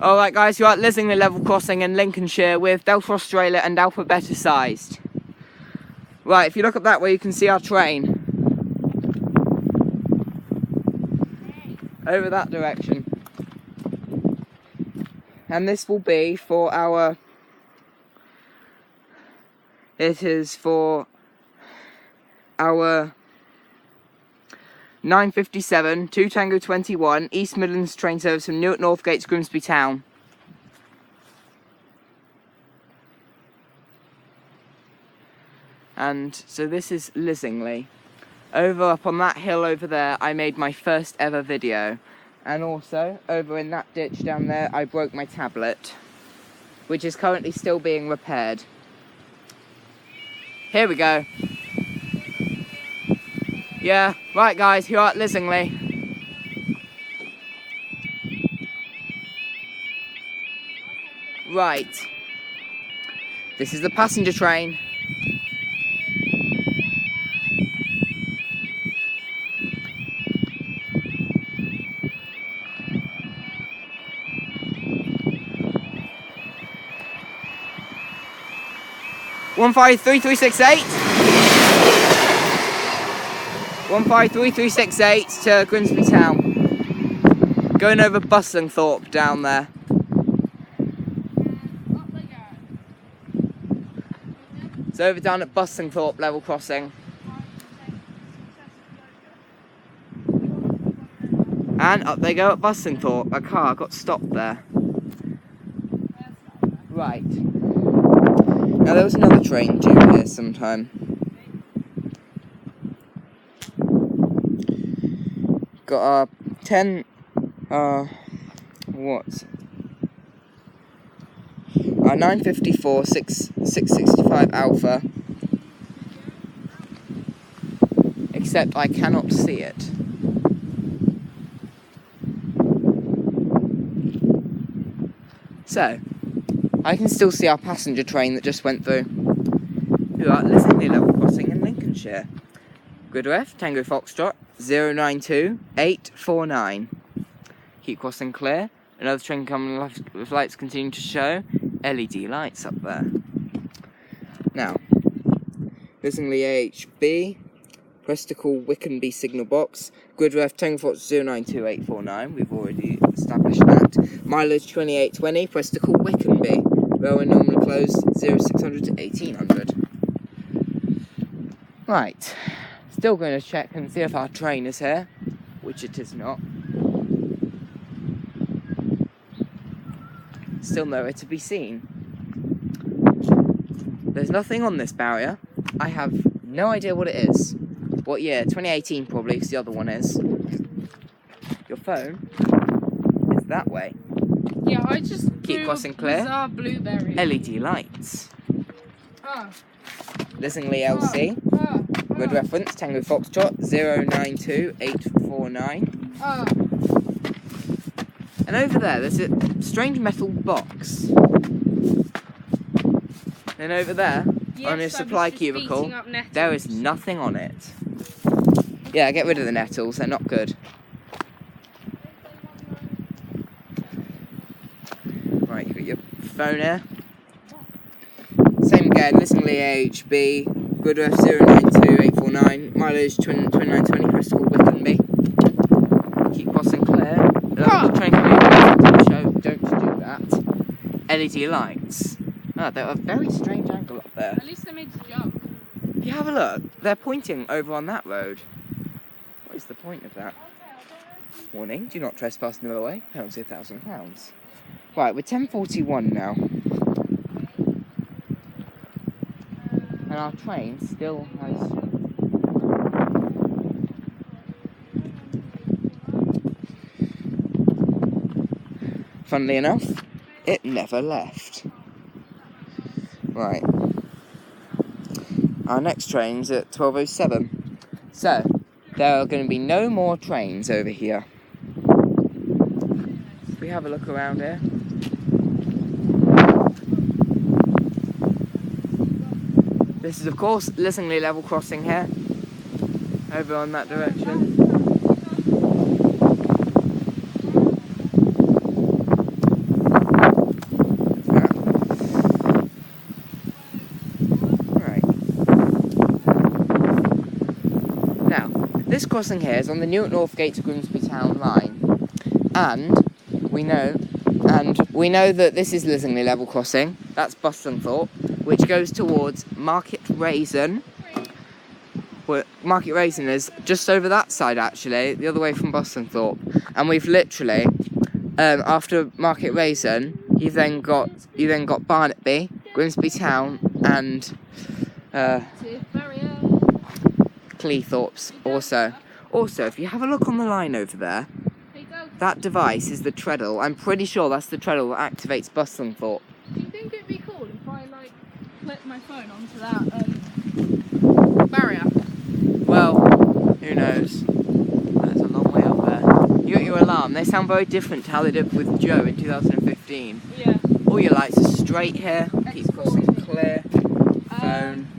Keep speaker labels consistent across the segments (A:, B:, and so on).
A: Alright guys, you're at Lissingley level crossing in Lincolnshire with Delta Australia and Alpha Beta sized. Right, if you look up that way you can see our train. Over that direction. And this will be for our... It is for our 9:57, 2 Tango 21, East Midlands train service from Newark Northgate to Grimsby Town. And so this is Lissingley. Over up on that hill over there, I made my first ever video. And also, over in that ditch down there, I broke my tablet, which is currently still being repaired. Here we go. Yeah, right guys, you're at Lissingley. Right. This is the passenger train. One 153-368. 153-368 to Grimsby Town. Going over Bustlingthorpe down there. It's over down at Bustlingthorpe level crossing. And up they go at Bustlingthorpe. A car got stopped there. Right. Now there was another train due here sometime. Got a 10, what? A 954 665 Alpha. Except I cannot see it. So, I can still see our passenger train that just went through. We are at Lissingley level crossing in Lincolnshire. Grid ref, Tango Foxtrot, 092849. Keep crossing clear. Another train coming with lights continue to show. LED lights up there. Now, Lissingley AHB, press to call Wickenby signal box. Grid ref, Tango Fox 092849. We've already established that. Mileage 2820, press to call Wickenby. Railway normally closed 0600 to 1800. Right. Still going to check and see if our train is here, which it is not. Still nowhere to be seen. There's nothing on this barrier. I have no idea what it is. What year? 2018 probably, because the other one is. Your phone is that way.
B: Yeah, I just
A: keep crossing clear.
B: Blueberry.
A: LED lights.
B: Ah.
A: Lissingley LC. Grid reference, Tango Foxtrot, 092849. And over there's a strange metal box. And over there,
B: yes,
A: on a supply cubicle, there is nothing on it. Yeah, get rid of the nettles, they're not good. Right, you've got your phone here. Same again, Lissingley AHB. Grid ref 092849, mileage 2920, press to call Wickenby. Keep crossing clear. Train coming show, don't do that. LED lights. Oh, they're a very strange angle up there.
B: At least they made the jump.
A: If you have a look, they're pointing over on that road. What is the point of that? Warning, do not trespass in the way, penalty £1,000. Right, we're 10:41 now. And our train still has... Funnily enough, it never left. Right. Our next train's at 12:07. So, there are going to be no more trains over here. If we have a look around here. This is, of course, Lissingley level crossing here. Over on that direction. this crossing here is on the Newark-Northgate to Grimsby town line, and we know that this is Lissingley level crossing. That's Bustlethorpe, which goes towards Market Raisin. Well, Market Raisin is just over that side, actually, the other way from Bustlethorpe. And we've literally, after Market Raisin, you then got Barnetby, Grimsby Town, and Cleethorpes also. Also, if you have a look on the line over there, that device is the treadle. I'm pretty sure that's the treadle that activates Bustlethorpe.
B: Do you think it'd be cool if I clip my phone onto that barrier?
A: Well, who knows? That's a long way up there. You got your alarm. They sound very different to how they did with Joe in 2015.
B: Yeah.
A: All your lights are straight here. Keep crossing clear. Phone.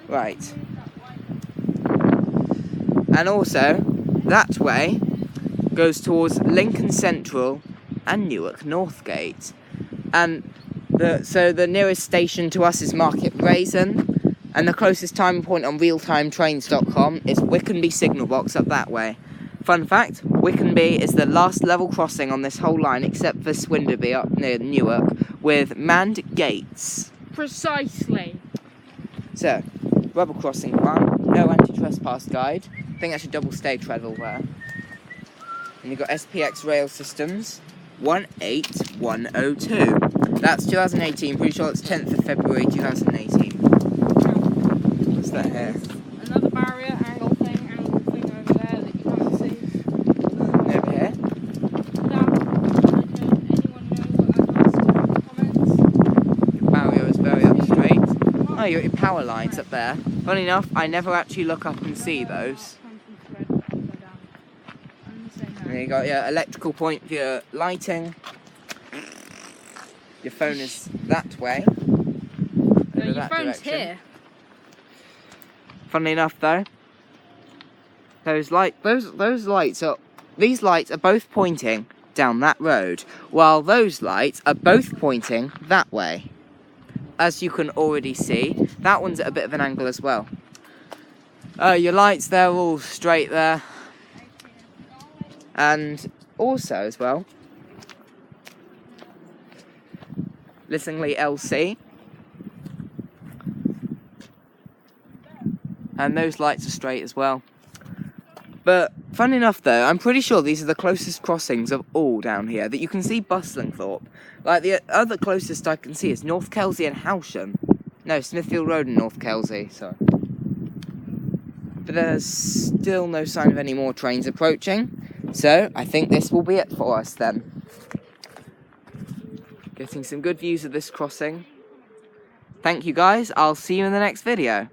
A: Right. And also, that way goes towards Lincoln Central and Newark-Northgate. And so the nearest station to us is Market Raisin. And the closest time point on realtimetrains.com is Wickenby signal box up that way. Fun fact, Wickenby is the last level crossing on this whole line except for Swinderby up near Newark with manned gates.
B: Precisely.
A: So, rubber crossing one, no anti-trespass guide. I think that's a double stay treadle there. And you've got SPX rail systems 18102. That's 2018, pretty sure it's 10th of February 2018. What's that here?
B: Another barrier, angle thing over there that you can't see.
A: Over here?
B: Anyone know what that does to comments?
A: Your barrier is very up straight. Oh, you got your power lines up there. Funny enough, I never actually look up and see those. And you got your electrical point for your lighting. Your phone is that way.
B: No, your phone's here.
A: Funnily enough, though, these lights are both pointing down that road, while those lights are both pointing that way. As you can already see, that one's at a bit of an angle as well. Your lights, they're all straight there. And also, as well, Lissingley LC. And those lights are straight as well. But, fun enough though, I'm pretty sure these are the closest crossings of all down here that you can see Bustlethorpe. Like, the other closest I can see is North Kelsey and Howsham. No, Smithfield Road and North Kelsey, sorry. But there's still no sign of any more trains approaching. So, I think this will be it for us then. Getting some good views of this crossing. Thank you guys, I'll see you in the next video.